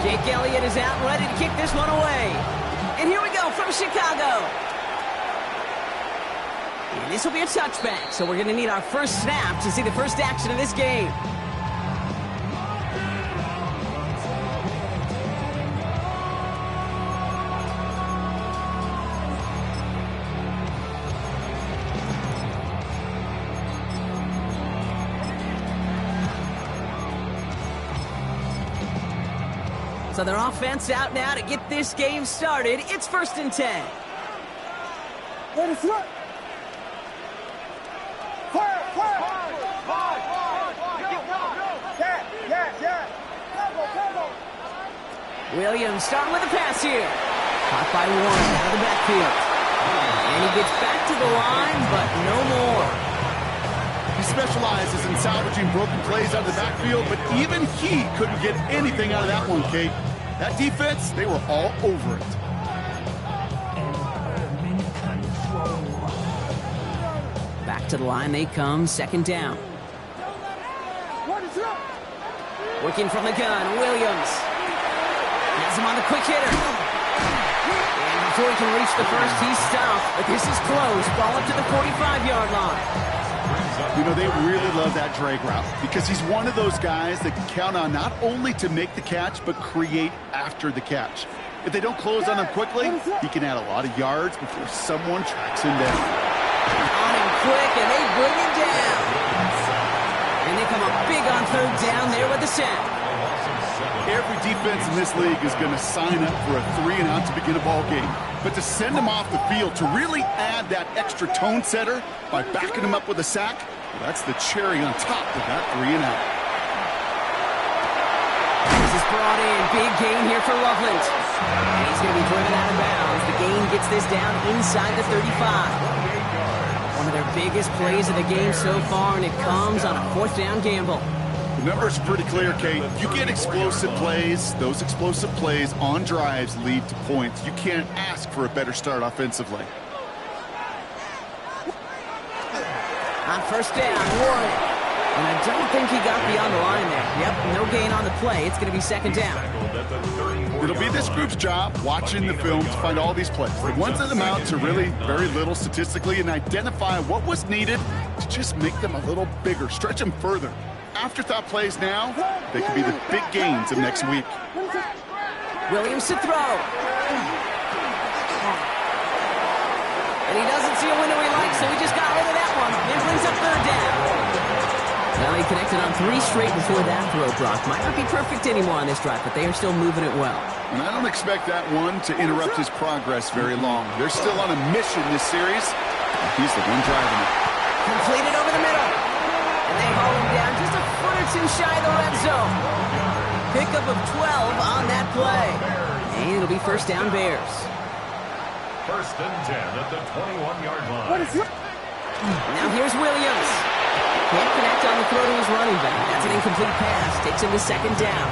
Jake Elliott is out and ready to kick this one away. And here we go from Chicago. And this will be a touchback, so we're going to need our first snap to see the first action of this game. So their offense out now to get this game started. It's 1st and 10. Let us run. Williams starting with a pass here. Caught by Warren out of the backfield. And he gets back to the line, but no more. He specializes in salvaging broken plays out of the backfield, but even he couldn't get anything out of that one, Kate. That defense, they were all over it. Back to the line they come, 2nd down. Working from the gun, Williams. Has him on the quick hitter. And before he can reach the first, he's stopped. But this is close. Ball up to the 45-yard line. You know, they really love that drag route because he's one of those guys that can count on not only to make the catch, but create after the catch. If they don't close on him quickly, he can add a lot of yards before someone tracks him down. On him quick, and they bring him down. And they come up big on 3rd down there with the sack. Every defense in this league is going to sign up for a 3-and-out to begin a ball game. But to send him off the field, to really add that extra tone setter by backing him up with a sack, well, that's the cherry on top of that 3-and-out. This is brought in. Big gain here for Loveland. And he's going to be driven out of bounds. The gain gets this down inside the 35. One of their biggest plays of the game so far, and it comes on a 4th down gamble. The numbers are pretty clear, Kate. You get explosive plays. Those explosive plays on drives lead to points. You can't ask for a better start offensively. On 1st down, Warren. And I don't think he got beyond the line there. Yep, no gain on the play. It's going to be 2nd down. It'll be this group's job watching the film to find all these plays. The ones that amount to really very little statistically and identify what was needed to just make them a little bigger, stretch them further. Afterthought plays now, they could be the big gains of next week. Williams to throw. And he doesn't see a window he likes, so he just got rid of that one. It brings up 3rd down. Well, he connected on 3 straight before that throw, Brock. Might not be perfect anymore on this drive, but they are still moving it well. And I don't expect that one to interrupt his progress very long. They're still on a mission this series. He's the one driving it. Completed over the middle. And they haul him down just a foot or 2 shy of the red zone. Pickup of 12 on that play. And it'll be 1st down Bears. 1st and 10 at the 21-yard line. Now here's Williams. Can't connect on the throw to his running back. That's an incomplete pass. Takes him to 2nd down.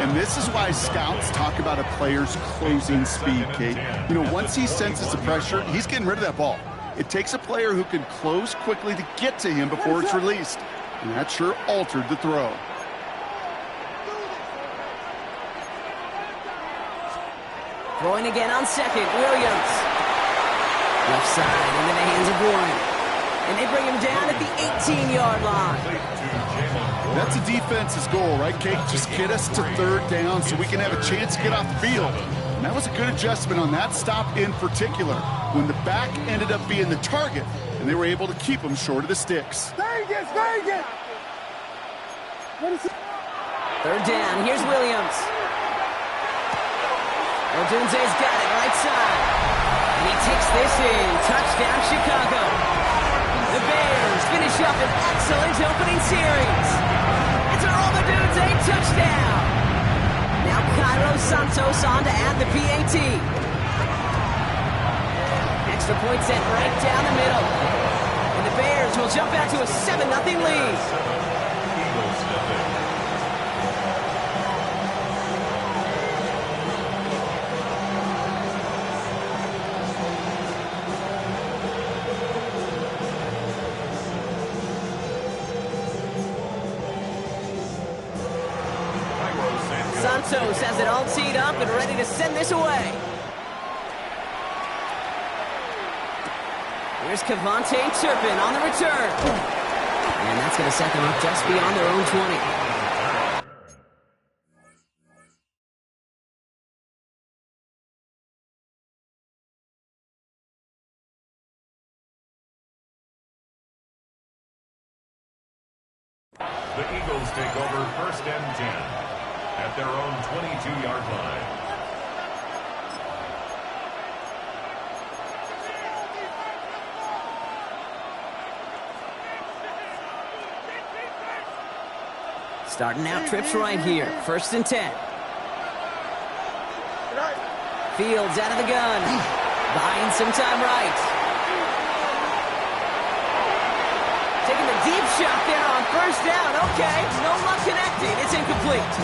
And this is why scouts talk about a player's closing speed, Kate. You know, once he senses the pressure, he's getting rid of that ball. It takes a player who can close quickly to get to him before it's released. And that sure altered the throw. Throwing again on 2nd, Williams. Left side into the hands of Warren. And they bring him down at the 18-yard line. That's a defense's goal, right, Kate? Just get us to 3rd down so we can have a chance to get off the field. And that was a good adjustment on that stop in particular, when the back ended up being the target, and they were able to keep him short of the sticks. Vegas! 3rd down, here's Williams. Odunze's got it, right side. And he takes this in. Touchdown, Chicago. The Bears finish up an excellent opening series. It's a Odunze touchdown. Now Cairo Santos on to add the PAT. Extra point sent right down the middle. And the Bears will jump out to a 7-0 lead. Santos has it all teed up and ready to send this away. Here's Cavante Turpin on the return. And that's going to set them up just beyond their own 20. The Eagles take over 1st and 10 at their own 22-yard line. Starting out trips right here. 1st and 10. Fields out of the gun. Buying some time right. Taking the deep shot there on 1st down. Okay, no luck connecting. It's incomplete.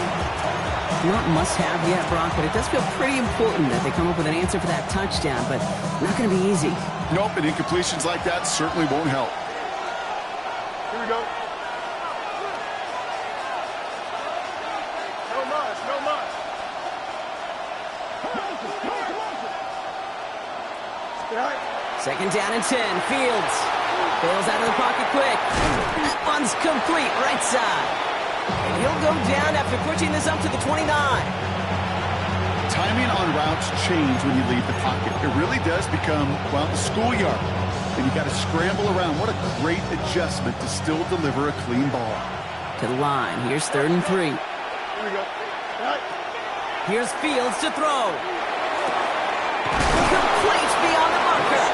Not must-have yet, Brock, but it does feel pretty important that they come up with an answer for that touchdown, but not going to be easy. Nope, and incompletions like that certainly won't help. Here we go. No much, no much. 2nd down and 10. Fields bails out of the pocket quick. That one's complete, right side. And he'll go down after pushing this up to the 29. Timing on routes change when you leave the pocket. It really does become, well, the schoolyard. And you got to scramble around. What a great adjustment to still deliver a clean ball. To the line. Here's 3rd and 3. Here we go. Here's Fields to throw. Complete beyond the marker.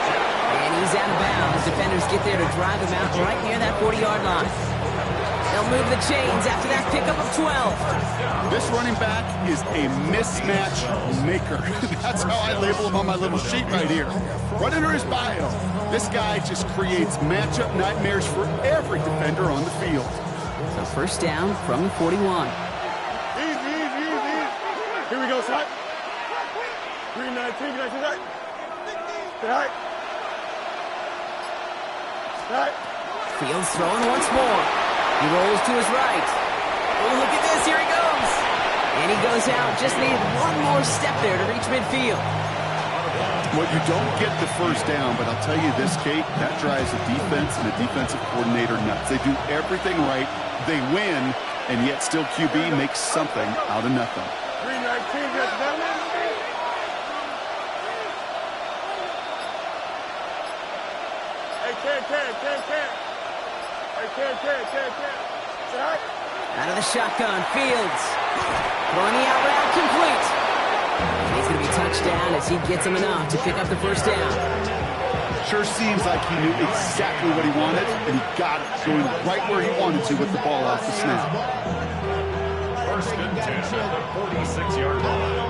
And he's out of bounds. Defenders get there to drive him out right near that 40-yard line. They'll move the chains after that pickup of 12. This running back is a mismatch maker. That's how I label him on my little sheet right here. Right under his bio. This guy just creates matchup nightmares for every defender on the field. So 1st down from the 41. Easy. Here we go, son. 319, right. Fields throwing once more. He rolls to his right. Oh, look at this. Here he goes. And he goes out. Just needed one more step there to reach midfield. Well, you don't get the 1st down, but I'll tell you this, Kate, that drives a defense and a defensive coordinator nuts. They do everything right. They win, and yet still QB makes something out of nothing. 319, that's that one. Out of the shotgun, Fields. Throwing the out route complete. And he's going to be touched down as he gets him enough to pick up the 1st down. Sure seems like he knew exactly what he wanted, and he got it, going right where he wanted to with the ball off the snap. 1st and 10 at the 46-yard line.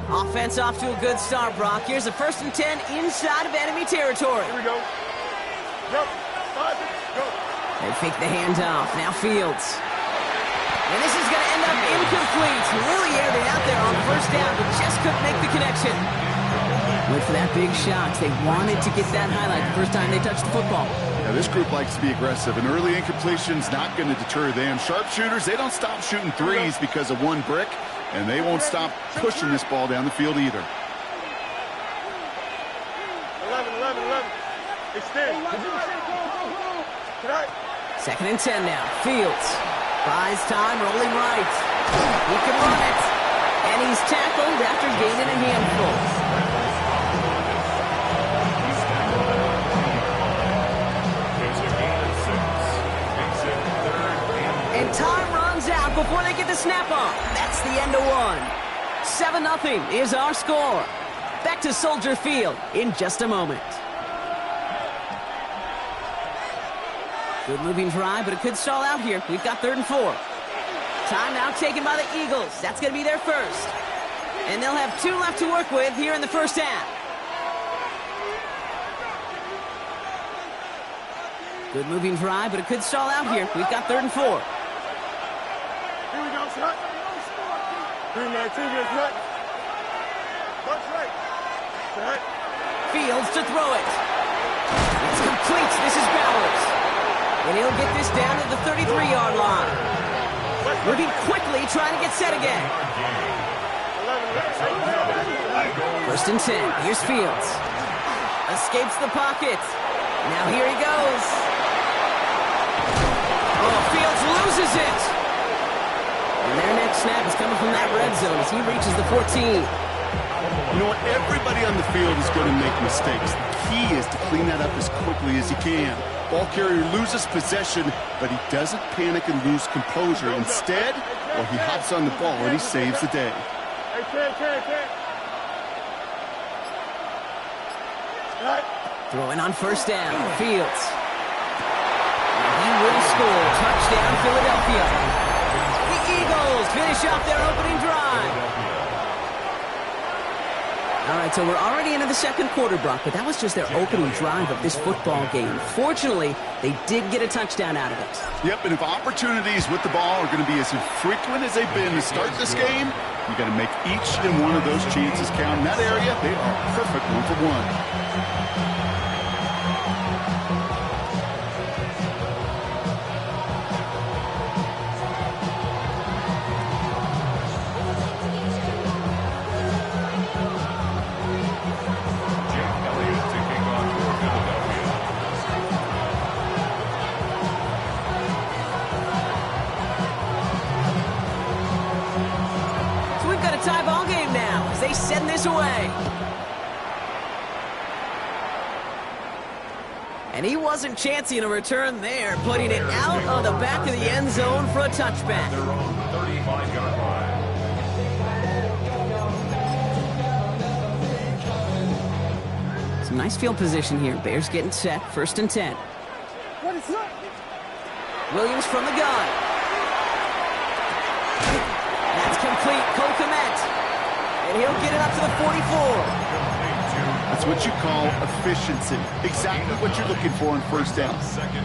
Offense off to a good start, Brock. Here's a 1st and 10 inside of enemy territory. Here we go. Yep. 5, go. They fake the handoff. Now Fields. And this is going to end up incomplete. Really aired it out there on 1st down, but just couldn't make the connection. Went for that big shot. They wanted to get that highlight the first time they touched the football. Now, this group likes to be aggressive, and early incompletion's not going to deter them. Sharpshooters, they don't stop shooting threes because of one brick, and they won't stop pushing this ball down the field either. 11. Extend. 2nd and 10 now. Fields buys time, rolling right. He can run it. And he's tackled after gaining a handful. And time runs out before they get the snap on. That's the end of one. 7-0 is our score. Back to Soldier Field in just a moment. Good moving drive, but it could stall out here. We've got 3rd and 4. Timeout taken by the Eagles. That's going to be their 1st. And they'll have 2 left to work with here in the 1st half. Good moving drive, but it could stall out here. We've got 3rd and 4. Here we go, son. 319, get cut. Watch right. Set. Fields to throw it. It's complete. This is Bowers. And he'll get this down to the 33-yard line. Moving quickly, trying to get set again. First and 10. Here's Fields. Escapes the pocket. Now here he goes. Oh, Fields loses it. And their next snap is coming from that red zone as he reaches the 14. You know what? Everybody on the field is going to make mistakes. The key is to clean that up as quickly as he can. Ball carrier loses possession, but he doesn't panic and lose composure. Instead, well, he hops on the ball and he saves the day. Throwing on first down, Fields. And he will score. Touchdown, Philadelphia. The Eagles finish off their opening drive. All right, so we're already into the second quarter, Brock, but that was just their opening drive of this football game. Fortunately, they did get a touchdown out of it. Yep, and if opportunities with the ball are going to be as infrequent as they've been to start this game, you got to make each and one of those chances count. In that area, they are perfect 1-for-1. Send this away. And he wasn't chancing a return there, putting it out of the back of the end zone for a touchback. Their own 35-yard line. Some nice field position here. Bears getting set. First and 10. Williams from the gun. That's complete. Cole Kmet. And he'll get it up to the 44. That's what you call efficiency. Exactly what you're looking for on first down.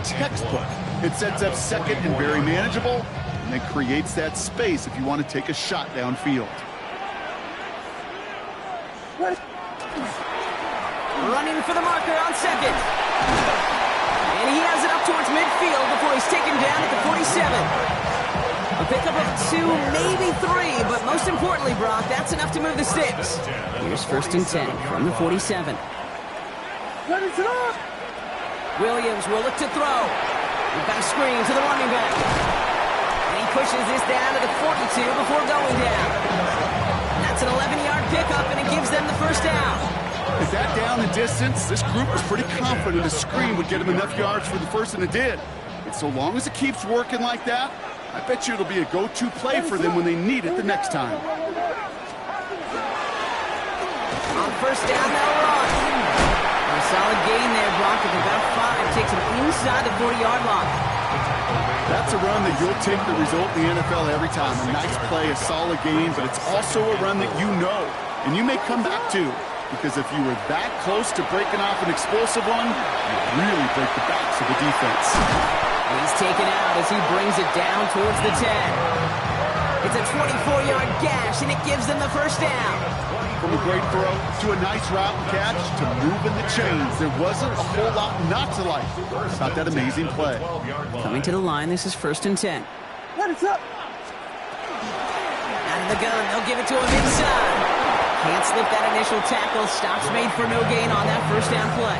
Textbook. It sets up second and very manageable, and it creates that space if you want to take a shot downfield. Running for the marker on second. And he has it up towards midfield before he's taken down at the 47. A pickup of 2, maybe 3, but most importantly, Brock, that's enough to move the sticks. Here's first and 10 from the 47. Williams will look to throw. We've got a screen to the running back. And he pushes this down to the 42 before going down. And that's an 11-yard pickup, and it gives them the first down. With that down and distance, this group was pretty confident a screen would get him enough yards for the first, and it did. And so long as it keeps working like that, I bet you it'll be a go-to play for them when they need it the next time. On first down, they'll run. A solid gain there, Brock, of about 5. Takes him inside the 40-yard line. That's a run that you'll take the result in the NFL every time. A nice play, a solid gain, but it's also a run that you know, and you may come back to. Because if you were that close to breaking off an explosive one, you'd really break the backs of the defense. He's taken out as he brings it down towards the 10. It's a 24-yard gash, and it gives them the first down. From a great throw to a nice route and catch to moving the chains, there wasn't a whole lot not to like about that amazing play. Coming to the line, this is first and 10. What is up? Out of the gun, they'll give it to him inside. Can't slip that initial tackle. Stops made for no gain on that first down play.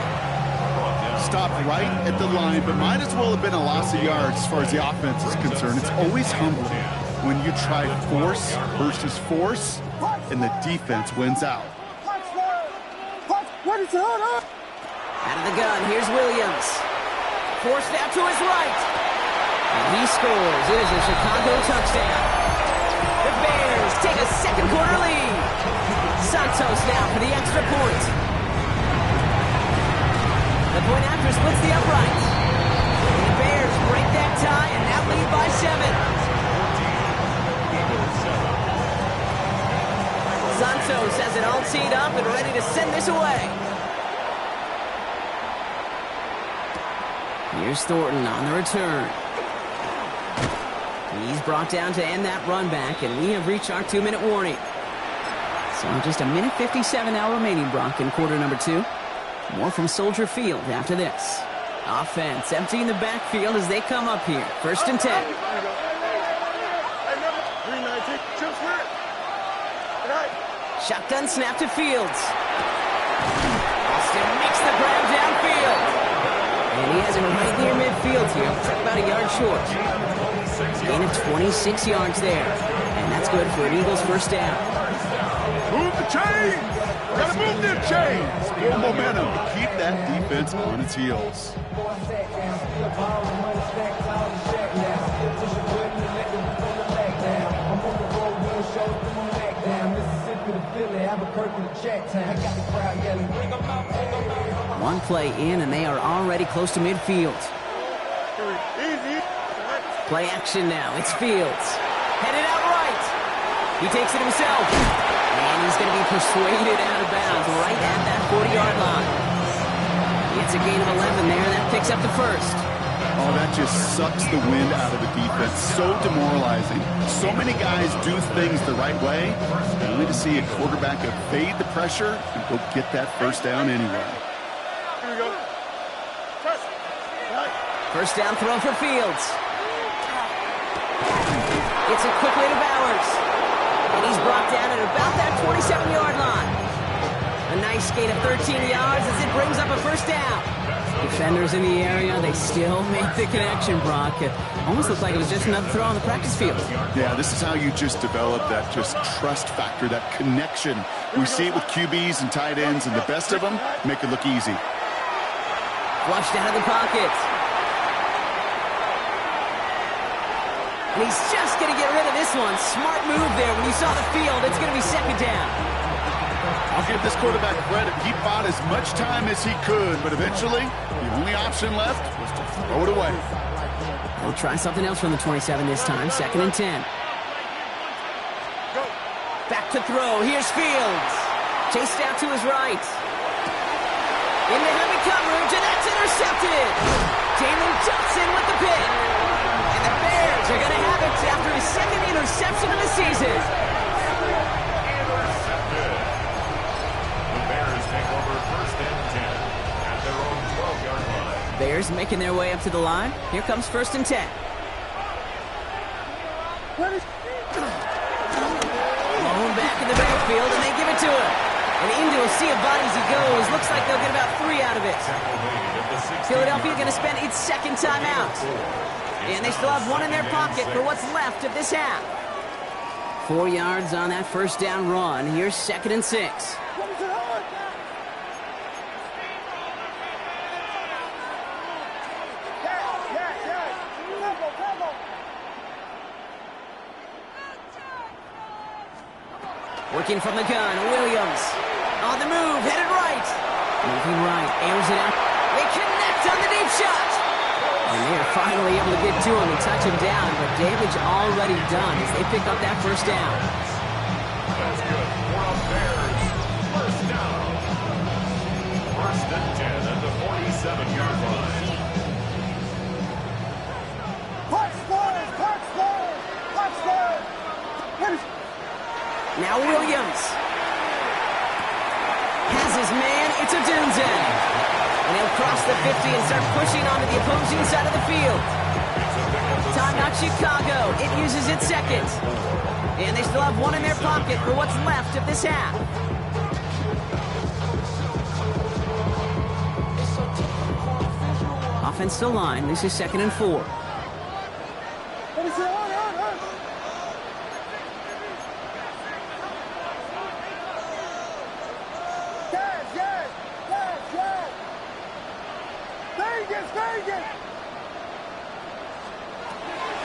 Stopped right at the line, but might as well have been a loss of yards as far as the offense is concerned. It's always humbling when you try force versus force, and the defense wins out. What is up? Out of the gun, here's Williams. Forced out to his right. And he scores. It is a Chicago touchdown. The Bears take a second quarter lead. Santos now for the extra point. The point after splits the uprights. And the Bears break that tie and now lead by 7. Santos has it all teed up and ready to send this away. Here's Thornton on the return. He's brought down to end that run back, and we have reached our 2-minute warning. So just a minute 57 now remaining, Brock, in quarter number 2. More from Soldier Field after this. Offense emptying the backfield as they come up here. First and 10. Shotgun snap to Fields. Austin makes the grab downfield. And he has it right near midfield here. It's about a yard short. Gain of 26 yards there. And that's good for an Eagles first down. Move the chains! Gotta move them chains! Build momentum. Keep that defense on its heels. One play in, and they are already close to midfield. Play action now. It's Fields. Headed out right. He takes it himself. And he's going to be persuaded out of bounds right at that 40-yard line. It's a gain of 11 there, and that picks up the first. Oh, that just sucks the wind out of the defense. So demoralizing. So many guys do things the right way, only to see a quarterback evade the pressure and go get that first down anyway. Here we go. Press. Right. First down throw for Fields. It's a quick way to Bowers. And he's brought down at about that 27-yard line. A nice gain of 13 yards as it brings up a first down. Defenders in the area, they still make the connection, Brock. It almost looks like it was just another throw on the practice field. Yeah, this is how you just develop that just trust factor, that connection. We see it with QBs and tight ends, and the best of them make it look easy. Flushed out of the pocket. And he's just going to get rid of this one. Smart move there. When you saw the field, it's going to be second down. I'll give this quarterback credit. He bought as much time as he could, but eventually, the only option left was to throw it away. We'll try something else from the 27 this time. Second and 10. Back to throw. Here's Fields. Chased out to his right. Into heavy coverage, and that's intercepted. Jalen Johnson with the pick. And the Bears are going to have it after his second interception of the season. Bears making their way up to the line. Here comes first and 10. Blown back in the backfield, and they give it to him. And into a sea of bodies he goes. Looks like they'll get about 3 out of it. Philadelphia going to spend its second timeout. And they still have one in their pocket for what's left of this half. 4 yards on that first down run. Here's second and 6. Working from the gun, Williams. On the move, headed right. Moving right, airs it out. They connect on the deep shot. And they are finally able to get to him and touch him down, but damage already done as they pick up that first down. That's good. For the Bears. First down. First and 10 at the 47-yard line. Now Williams has his man. It's Odunze. And he'll cross the 50 and start pushing onto the opposing side of the field. Timeout Chicago. It uses its second. And they still have one in their pocket for what's left of this half. Offensive line. This is second and 4.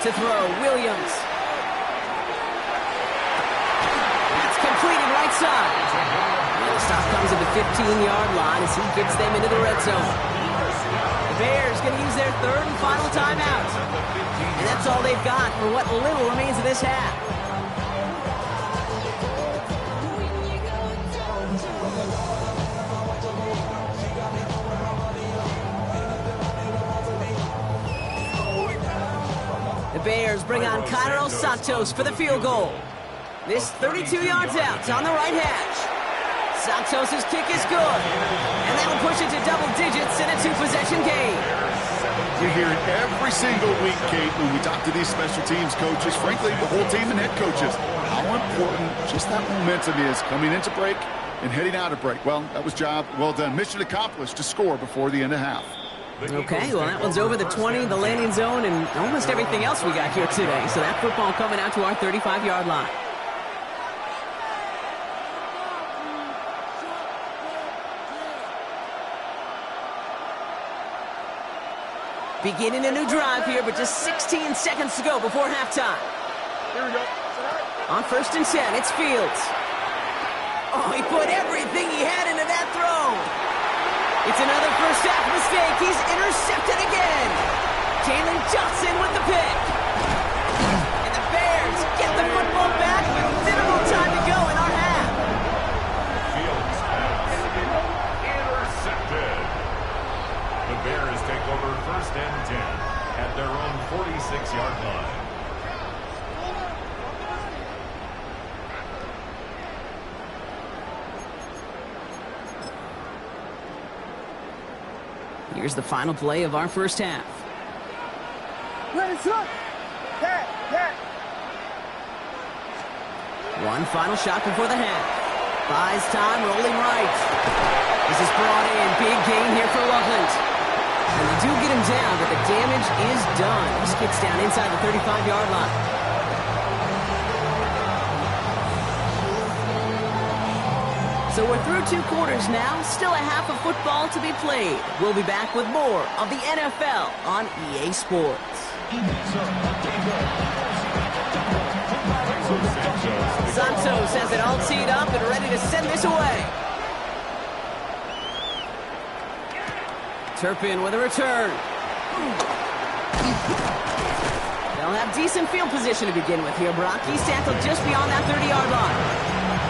To throw, Williams. That's completed right side. And the stop comes at the 15-yard line as he gets them into the red zone. The Bears going to use their third and final timeout. And that's all they've got for what little remains of this half. The Bears bring on Cairo Santos for the field goal. This 32 yards out on the right hash. Santos' kick is good. And that'll push it to double digits in a 2-possession game. You hear it every single week, Kate, when we talk to these special teams coaches, frankly, the whole team and head coaches, how important just that momentum is coming into break and heading out of break. Well, that was job well done. Mission accomplished to score before the end of half. Okay, well, that one's over the 20, the landing zone, and almost everything else we got here today. So that football coming out to our 35-yard line. Beginning a new drive here, but just 16 seconds to go before halftime. Here we go. On 1st and 10, it's Fields. Oh, he put everything he had into that throw. It's another first half mistake. He's intercepted again. Jalen Johnson with the pick. And the Bears get the football back with minimal time to go in our half. Fields pass. Intercepted. The Bears take over 1st and 10 at their own 46-yard line. Here's the final play of our first half. One final shot before the half. Buys time, rolling right. This is brought in. Big gain here for Loveland. And they do get him down, but the damage is done. He skips down inside the 35-yard line. So we're through 2 quarters now. Still a half of football to be played. We'll be back with more of the NFL on EA Sports. Santos has it all teed up and ready to send this away. Turpin with a return. They'll have decent field position to begin with here, Brock. He's tackled just beyond that 30-yard line.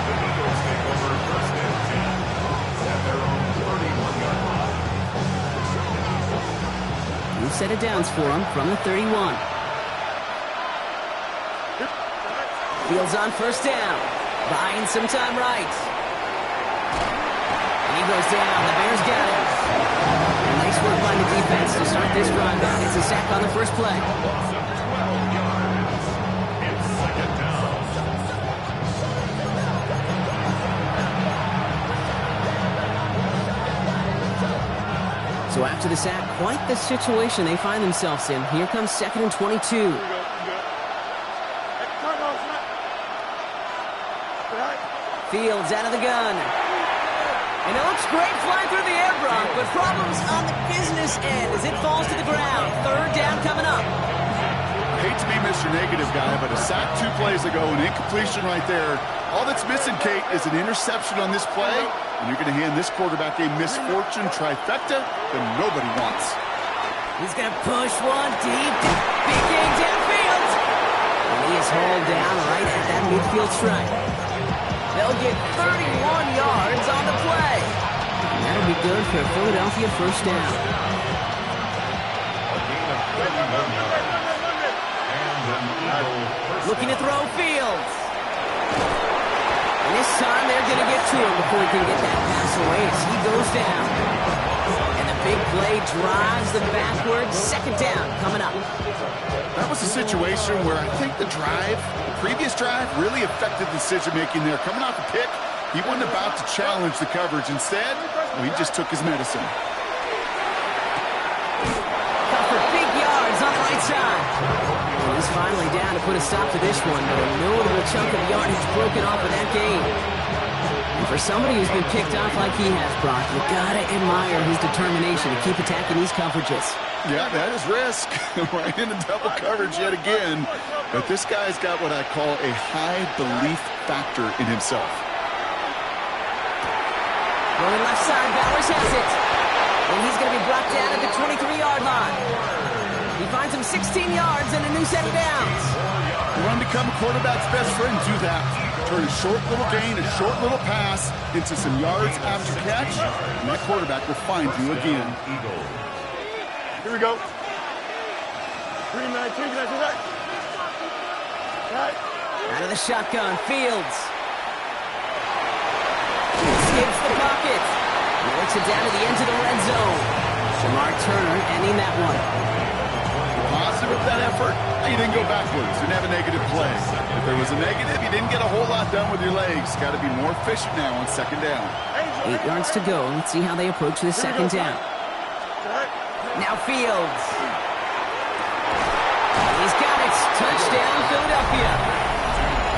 The Eagles take over 1st and 10 at their own 31-yard line. New set of downs for him from the 31. Fields on 1st down. Buying some time right. And he goes down. The Bears got him. And nice work by the defense to start this drive out. It's a sack on the first play. 12 yards. It's 2nd down. So after the sack, quite the situation they find themselves in. Here comes 2nd and 22. Fields out of the gun. And it looks great flying through the air, Brock, but problems on the business end as it falls to the ground. 3rd down coming up. I hate to be Mr. Negative guy, but a sack 2 plays ago, an incompletion right there. All that's missing, Kate, is an interception on this play, and you're going to hand this quarterback a misfortune trifecta that nobody wants. He's going to push one deep. Big game downfield. And he is hauled down right at that midfield stripe. They'll get 31 yards on the play. And that'll be good for a Philadelphia 1st down. A gain of 31 yards. And an Eagle first Looking to down. throw Fields. And this time they're going to get to him before he can get that pass away as he goes down. And the big play drives them backwards. 2nd down coming up. That was a situation where I think the previous drive, really affected the decision-making there. Coming off the pick, he wasn't about to challenge the coverage. Instead, he just took his medicine. For big yards on the right side. And he's finally down to put a stop to this one, but a notable chunk of yardage broken off of that game. And for somebody who's been picked off like he has, Brock, you gotta admire his determination to keep attacking these coverages. Yeah, that is risk. Right into double coverage yet again. But this guy's got what I call a high belief factor in himself. Rolling left side, Bowers has it. And he's going to be brought down at the 23-yard line. He finds him 16 yards and a new set of downs. You want to become a quarterback's best friend? Do that. Turn a short little gain, a short little pass into some yards after catch, and that quarterback will find you again. Here we go. 3-19, right. Out of the shotgun, Fields. Escapes the pocket. He works it down to the edge of the red zone. Jamar Turner ending that one. Positive of that effort, you didn't go backwards. Didn't have a negative play. If there was a negative, you didn't get a whole lot done with your legs. Got to be more efficient now on second down. 8 yards to go. Let's see how they approach this second down. Now Fields. He's got it. Touchdown, Philadelphia.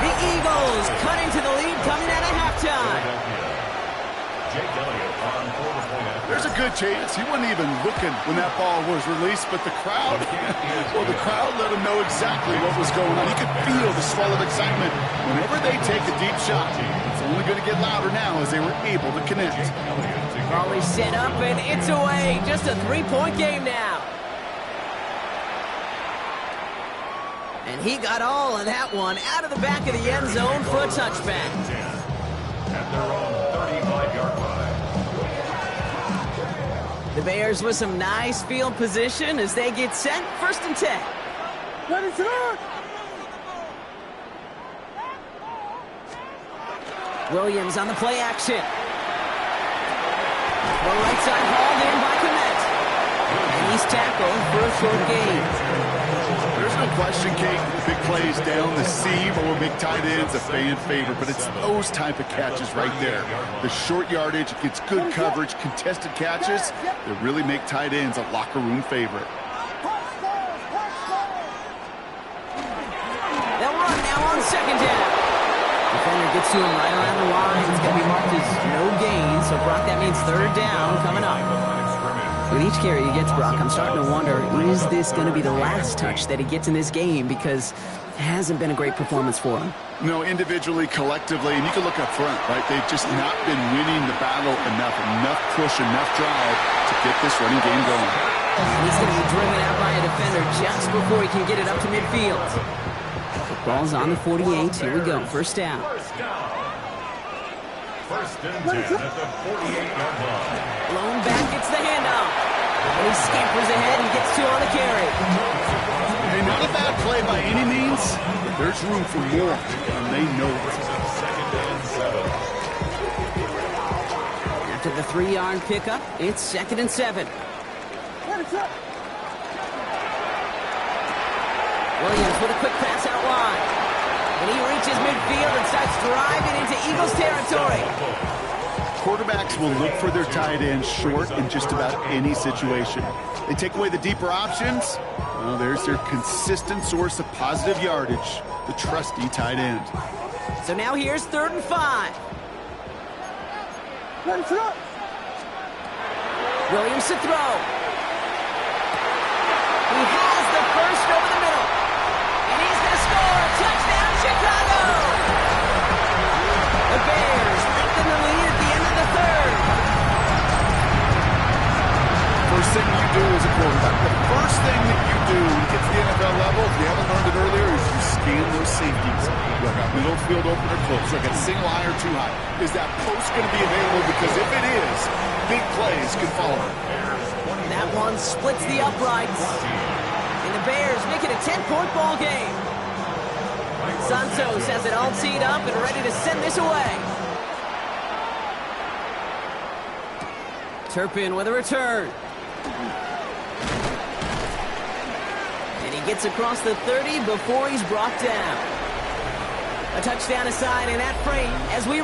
The Eagles cut into the lead coming out of halftime. Jake Elliott on quarterback. There's a good chance he wasn't even looking when that ball was released, but the crowd, well, the crowd let him know exactly what was going on. You could feel the swell of excitement. Whenever they take a deep shot, it's only going to get louder now as they were able to connect. Ball is set up, and it's away. Just a 3-point game now. And he got all of that one out of the back of the end zone for a touchback. At their own 35-yard line. The Bears with some nice field position as they get set. 1st and 10. Ready, set. Williams on the play action. The right side hauled in by Kmet. And he's tackled for a short gain. There's no question, Kate, big plays down the seam or big tight ends a fan favorite, but it's those type of catches right there. The short yardage, it gets good coverage, contested catches that really make tight ends a locker room favorite. They'll run now on second down. Defender gets to him right around the line. It's going to be marked as no gain, so Brock, that means 3rd down coming up. With each carry he gets, Brock, I'm starting to wonder, is this going to be the last touch that he gets in this game? Because it hasn't been a great performance for him. No, individually, collectively, and you can look up front, right? They've just not been winning the battle enough push, enough drive to get this running game going. And he's going to be driven out by a defender just before he can get it up to midfield. The ball's on the 48. Here we go. 1st down. 1st and 10 at the 48-yard line. Blown back, gets the handoff. And he scampers ahead and gets 2 on the carry. Hey, not a bad play by any means, but there's room for more, and they know it. 2nd and 7. After the 3-yard pickup, it's 2nd and 7. Williams with a quick pass out wide. And he reaches midfield and starts driving into Eagles territory. Quarterbacks will look for their tight ends short in just about any situation. They take away the deeper options. Well, there's their consistent source of positive yardage, the trusty tight end. So now here's 3rd and 5. Williams to throw. He has the first over the middle. And he's going to score. Touchdown, Chicago! The Bears lengthen the lead at the end of the 3rd. First thing you do as a quarterback, the first thing that you do when you get to the NFL level, if you haven't learned it earlier, is you scan those safeties. You got middle field open or close. You got single high or too high. Is that post going to be available? Because if it is, big plays can follow. That one splits the uprights. And the Bears make it a 10-point ball game. Santos has it all teed up and ready to send this away. Turpin with a return. And he gets across the 30 before he's brought down. A touchdown aside in that frame as we